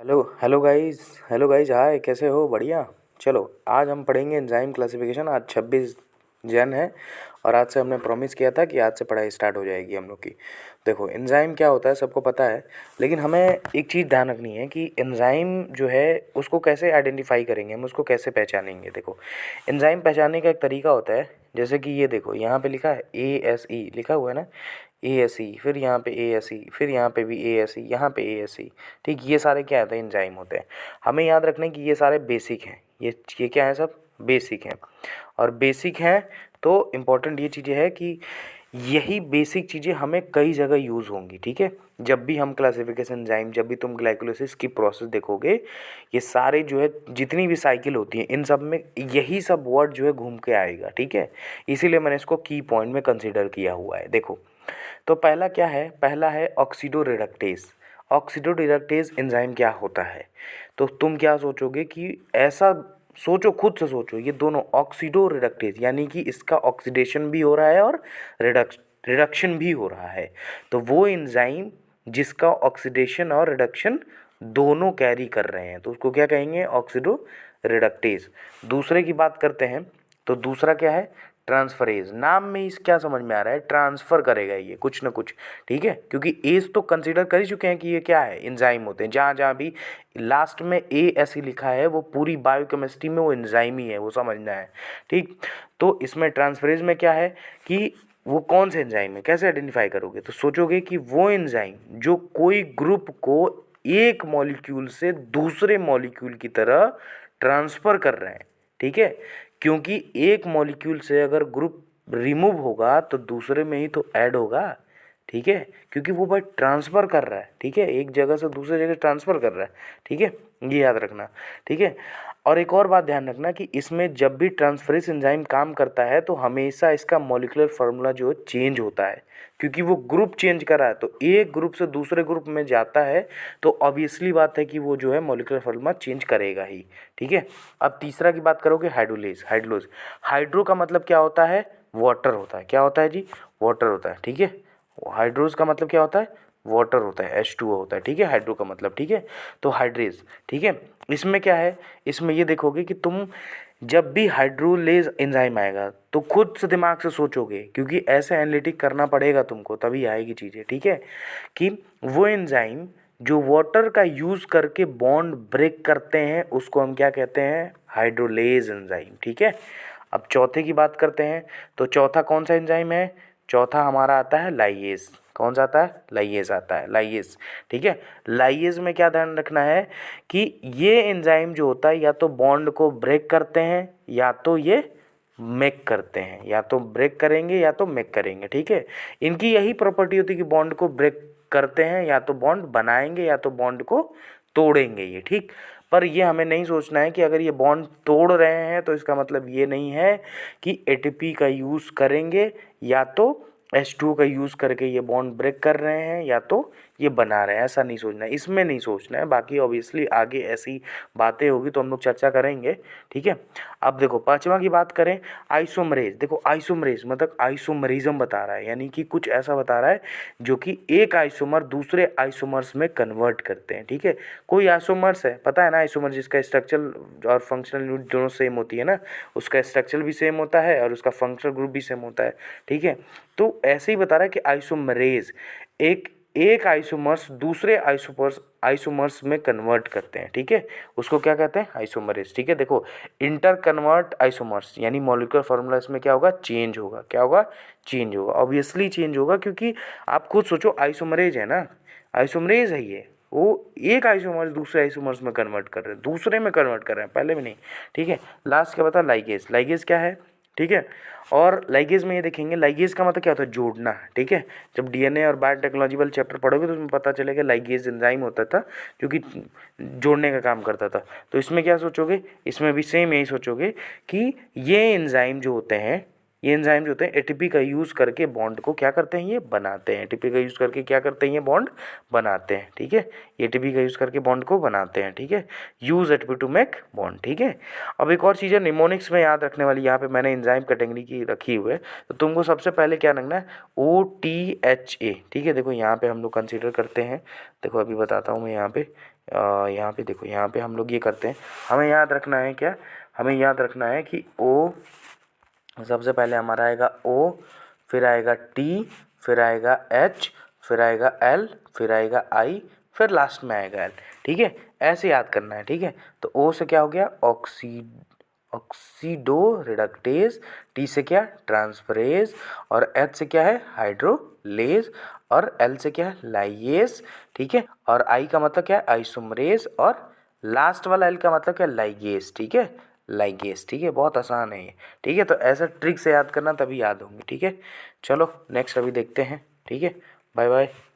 Hello guys hi, कैसे हो? बढ़िया। चलो आज हम पढ़ेंगे एंजाइम क्लासिफिकेशन। आज 26 जन है और आज से हमने प्रॉमिस किया था कि आज से पढ़ाई स्टार्ट हो जाएगी हम लोग की। देखो एंजाइम क्या होता है सबको पता है, लेकिन हमें एक चीज़ ध्यान रखनी है कि एंजाइम जो है उसको कैसे आइडेंटिफाई करेंगे, हम उसको कैसे पहचानेंगे। देखो एंजाइम पहचानने का एक तरीका होता है, जैसे कि ये देखो यहाँ पे लिखा है ASE लिखा हुआ है ना, ASE, फिर यहाँ पे ASE, फिर यहाँ पे भी ASE, यहाँ पे ASE। ठीक, ये सारे क्या होते हैं? एंजाइम होते हैं। हमें याद रखना है कि ये सारे बेसिक हैं। ये क्या है? सब बेसिक हैं। और बेसिक हैं तो इम्पोर्टेंट ये चीज़ें है कि यही बेसिक चीज़ें हमें कई जगह यूज़ होंगी। ठीक है, जब भी हम क्लासिफिकेशन एंजाइम, जब भी तुम ग्लाइकोलिसिस की प्रोसेस देखोगे, ये सारे जो है जितनी भी साइकिल होती है इन सब में यही सब वर्ड जो है घूम के आएगा। ठीक है, इसीलिए मैंने इसको की पॉइंट में कंसिडर किया हुआ है। देखो तो पहला क्या है? पहला है oxido reductase. Oxido reductase enzyme क्या होता है? तो तुम क्या सोचोगे कि ऐसा सोचो, खुद से सोचो, ये दोनों ऑक्सीडो रिडक्टेज यानी कि इसका ऑक्सीडेशन भी हो रहा है और रिडक्शन भी हो रहा है। तो वो एंजाइम जिसका ऑक्सीडेशन और रिडक्शन दोनों कैरी कर रहे हैं तो उसको क्या कहेंगे? Oxido reductase. दूसरे की बात करते हैं तो दूसरा क्या है? ट्रांसफरेज। नाम में इस क्या समझ में आ रहा है? ट्रांसफ़र करेगा ये कुछ ना कुछ। ठीक है, क्योंकि एज तो कंसीडर कर ही चुके हैं कि ये क्या है? एंजाइम होते हैं। जहाँ जहाँ भी लास्ट में ASE लिखा है वो पूरी बायोकेमिस्ट्री में वो एंजाइम ही है, वो समझना है। ठीक, तो इसमें ट्रांसफरेज में क्या है कि वो कौन से एंजाइम है, कैसे आइडेंटिफाई करोगे? तो सोचोगे कि वो एंजाइम जो कोई ग्रुप को एक मॉलिक्यूल से दूसरे मॉलिक्यूल की तरह ट्रांसफ़र कर रहे हैं। ठीक है, क्योंकि एक मॉलिक्यूल से अगर ग्रुप रिमूव होगा तो दूसरे में ही तो ऐड होगा। ठीक है, क्योंकि वो भाई ट्रांसफ़र कर रहा है। ठीक है, एक जगह से दूसरे जगह ट्रांसफ़र कर रहा है। ठीक है, ये याद रखना। ठीक है, और एक और बात ध्यान रखना कि इसमें जब भी ट्रांसफरेज एंजाइम काम करता है तो हमेशा इसका मॉलिक्यूलर फार्मूला जो है चेंज होता है, क्योंकि वो ग्रुप चेंज कर रहा है। तो एक ग्रुप से दूसरे ग्रुप में जाता है तो ऑब्वियसली बात है कि वो जो है मॉलिक्यूलर फार्मूला चेंज करेगा ही। ठीक है, अब तीसरा की बात करोगे, हाइड्रोलेज। हाइड्रोज, हाइड्रो का मतलब क्या होता है? वाटर होता है। क्या होता है जी? वाटर होता है। ठीक है, हाइड्रोज का मतलब क्या होता है? वाटर होता है, H2O होता है। ठीक है, हाइड्रो का मतलब। ठीक है, तो हाइड्रेज। ठीक है, इसमें क्या है? इसमें ये देखोगे कि तुम जब भी हाइड्रोलेज एंजाइम आएगा तो खुद से दिमाग से सोचोगे, क्योंकि ऐसे एनालिटिक करना पड़ेगा तुमको तभी आएगी चीज़ें। ठीक है, कि वो एंजाइम जो वाटर का यूज़ करके बॉन्ड ब्रेक करते हैं उसको हम क्या कहते हैं? Hydrolase enzyme. ठीक है, अब चौथे की बात करते हैं तो चौथा कौन सा एंजाइम है? चौथा हमारा आता है लाइएज। कौन सा आता है? लाइएज आता है, लाइएज। ठीक है, लाइएज में क्या ध्यान रखना है कि ये एंजाइम जो होता है या तो बॉन्ड को ब्रेक करते हैं या तो ये मेक करते हैं, या तो ब्रेक करेंगे या तो मेक करेंगे। ठीक है, इनकी यही प्रॉपर्टी होती है कि बॉन्ड को ब्रेक करते हैं या तो बॉन्ड बनाएंगे या तो बॉन्ड को तोड़ेंगे ये। ठीक, पर ये हमें नहीं सोचना है कि अगर ये बॉन्ड तोड़ रहे हैं तो इसका मतलब ये नहीं है कि ATP का यूज़ करेंगे या तो H2O का यूज़ करके ये बॉन्ड ब्रेक कर रहे हैं या तो ये बना रहे हैं। ऐसा नहीं सोचना है, इसमें नहीं सोचना है। बाकी ऑब्वियसली आगे ऐसी बातें होगी तो हम लोग चर्चा करेंगे। ठीक है, अब देखो पांचवा की बात करें, आइसोमरेज। देखो आइसोमरेज मतलब आइसोमरिज्म बता रहा है, यानी कि कुछ ऐसा बता रहा है जो कि एक आइसोमर दूसरे आइसोमर्स में कन्वर्ट करते हैं। ठीक है, कोई आइसोमर्स है, पता है ना, आइसोमर जिसका स्ट्रक्चर और फंक्शनल यूनिट दोनों सेम होती है ना, उसका स्ट्रक्चर भी सेम होता है और उसका फंक्शनल ग्रुप भी सेम होता है। ठीक है, तो ऐसे ही बता रहा है कि आइसोमरेज एक एक आइसोमर्स दूसरे आइसोमर्स में कन्वर्ट करते हैं। ठीक है, उसको क्या कहते हैं? आइसोमरेज। ठीक है, देखो इंटर कन्वर्ट आइसोमर्स यानी मॉलिक्यूलर फार्मूला इसमें क्या होगा? चेंज होगा। क्या होगा? चेंज होगा, ऑब्वियसली चेंज होगा, क्योंकि आप खुद सोचो आइसोमरेज है ना, आइसोमरेज है ये, वो एक आइसोमर्स दूसरे आइसोमर्स में कन्वर्ट कर रहे हैं, दूसरे में कन्वर्ट कर रहे हैं, पहले में नहीं। ठीक है, लास्ट क्या बता? लाइगेज। लाइगेज क्या है? ठीक है, और लाइगेज में ये देखेंगे, लाइगेज का मतलब क्या होता है? जोड़ना। ठीक है, जब DNA और बायोटेक्नोलॉजी वाले चैप्टर पढ़ोगे तो उसमें पता चलेगा लाइगेज एंजाइम होता था जो कि जोड़ने का काम करता था। तो इसमें क्या सोचोगे? इसमें भी सेम यही सोचोगे कि ये एंजाइम जो होते हैं, ये एंजाइम जो होते हैं ATP का यूज़ करके बॉन्ड को क्या करते हैं? ये बनाते हैं। ATP का यूज़ करके क्या करते हैं? ये बॉन्ड बनाते हैं। ठीक है, ATP का यूज़ करके बॉन्ड को बनाते हैं। ठीक है, use ATP to make bond. ठीक है, अब एक और चीज़ है निमोनिक्स में याद रखने वाली, यहाँ पे मैंने एंजाइम कैटेगरी की रखी हुई है, तो तुमको सबसे पहले क्या रखना है? OTHA। ठीक है, देखो यहाँ पे हम लोग कंसीडर करते हैं, देखो अभी बताता हूँ मैं यहाँ पे यहाँ पे देखो, यहाँ पे हम लोग ये करते हैं, हमें याद रखना है क्या, हमें याद रखना है कि ओ, सबसे पहले हमारा आएगा ओ, फिर आएगा टी, फिर आएगा एच, फिर आएगा एल, फिर आएगा आई, फिर लास्ट में आएगा एल। ठीक है, ऐसे याद करना है। ठीक है, तो ओ से क्या हो गया, ऑक्सीडो रिडक्टेज, टी से क्या, ट्रांसफरेज, और एच से क्या है, हाइड्रोलेज, और एल से क्या है, लाइएस। ठीक है, और आई का मतलब क्या है, आइसोमरेज, और लास्ट वाला एल का मतलब क्या, लाइगेस। ठीक है, लाइगेस। ठीक है, बहुत आसान है ये। ठीक है, तो ऐसा ट्रिक से याद करना, तभी याद होंगे। ठीक है, चलो नेक्स्ट अभी देखते हैं। ठीक है, बाय बाय।